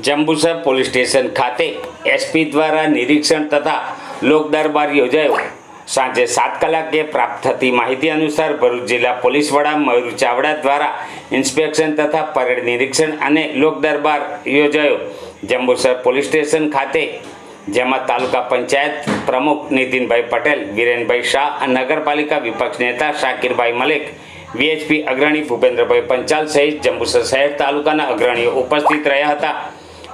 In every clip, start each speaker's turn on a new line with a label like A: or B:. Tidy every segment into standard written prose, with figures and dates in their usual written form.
A: Jambusar police station ખાતે SP દ્વારા નિરીક્ષણ તથા લોક દરબાર યોજાયો। સાંજે 7 કલાકે પ્રાપ્ત થતી માહિતી અનુસાર ભરૂચ જિલ્લા પોલીસ વડા મયુર ચાવડા દ્વારા ઇન્સ્પેક્શન તથા પરેડ નિરીક્ષણ અને લોક દરબાર યોજાયો। જંબુસર પોલીસ સ્ટેશન ખાતે જેમાં તાલુકા પંચાયત પ્રમુખ નીતિનભાઈ પટેલ, વિરેનભાઈ શાહ, નગરપાલિકા વિપક્ષ નેતા શાકિરભાઈ મલિક, વીએચપી અગ્રણી ભૂપેન્દ્રભાઈ પંચાલ સહિત જંબુસર શહેર તાલુકાના અગ્રણીઓ ઉપસ્થિત રહ્યા હતા।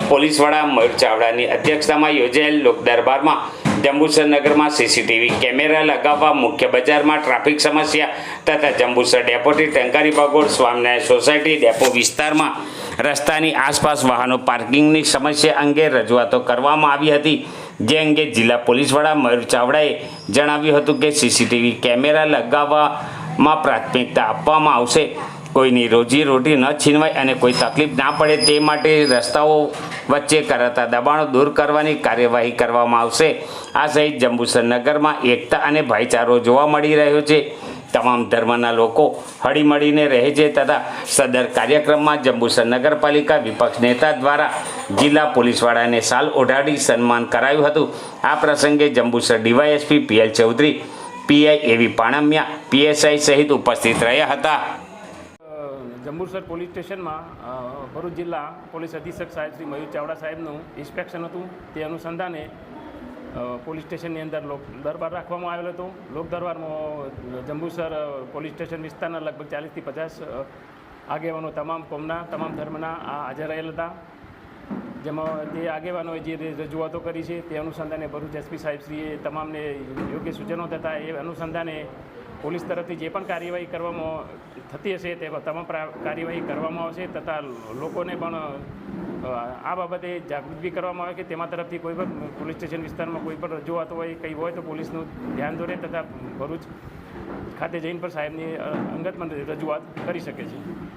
A: પોલીસ વડા મયુર ચાવડાની અધ્યક્ષતામાં યોજાયેલ લોક દરબારમાં જંબુસર નગરમાં સીસીટીવી કેમેરા લગાવવા, મુખ્ય બજારમાં ટ્રાફિક સમસ્યા તથા જંબુસર ડેપોથી ટંકારી બાગોળ સ્વામિનારાયણ સોસાયટી ડેપો વિસ્તારમાં રસ્તાની આસપાસ વાહનો પાર્કિંગની સમસ્યા અંગે રજૂઆતો કરવામાં આવી હતી। જે અંગે જિલ્લા પોલીસ વડા મયુર ચાવડાએ જણાવ્યું હતું કે સીસીટીવી કેમેરા લગાવવામાં પ્રાથમિકતા આપવામાં આવશે। કોઈની રોજીરોટી ન છીનવાય અને કોઈ તકલીફ ના પડે તે માટે રસ્તાઓ વચ્ચે કરાતા દબાણો દૂર કરવાની કાર્યવાહી કરવામાં આવશે। આ સહિત જંબુસર નગરમાં એકતા અને ભાઈચારો જોવા મળી રહ્યો છે। તમામ ધર્મના લોકો હળીમળીને રહે છે તથા સદર કાર્યક્રમમાં જંબુસર નગરપાલિકા વિપક્ષ નેતા દ્વારા જિલ્લા પોલીસ વડાને શાલ ઓઢાડી સન્માન કરાયું હતું। આ પ્રસંગે Jambusar DYSP PL Chaudhary, PI AV Panmiya, PSI સહિત ઉપસ્થિત રહ્યા હતા।
B: જંબુસર પોલીસ સ્ટેશનમાં ભરૂચ જિલ્લા પોલીસ અધિક્ષક સાહેબ શ્રી મયુર ચાવડા સાહેબનું ઇન્સ્પેક્શન હતું। તે અનુસંધાને પોલીસ સ્ટેશનની અંદર લોક દરબાર રાખવામાં આવેલો હતો। લોક દરબારમાં જંબુસર પોલીસ સ્ટેશન વિસ્તારના લગભગ 40 થી 50 આગેવાનો તમામ કોમના, તમામ ધર્મના હાજર રહેલ હતા। જેમાં તે આગેવાનોએ જે રજૂઆતો કરી છે તે અનુસંધાને ભરૂચ એસપી સાહેબશ્રીએ તમામને યોગ્ય સૂચનો થતા એ અનુસંધાને પોલીસ તરફથી જે પણ કાર્યવાહી કરવામાં થતી હશે તે તમામ કાર્યવાહી કરવામાં આવશે તથા લોકોને પણ આ બાબતે જાગૃત બી કરવામાં આવે કે તેમાં તરફથી કોઈ પણ પોલીસ સ્ટેશન વિસ્તારમાં કોઈ પણ રજૂઆત હોય, કંઈ હોય તો પોલીસનું ધ્યાન દોરે તથા ભરૂચ ખાતે જઈને પણ સાહેબની અંગત પણ રજૂઆત કરી શકે છે।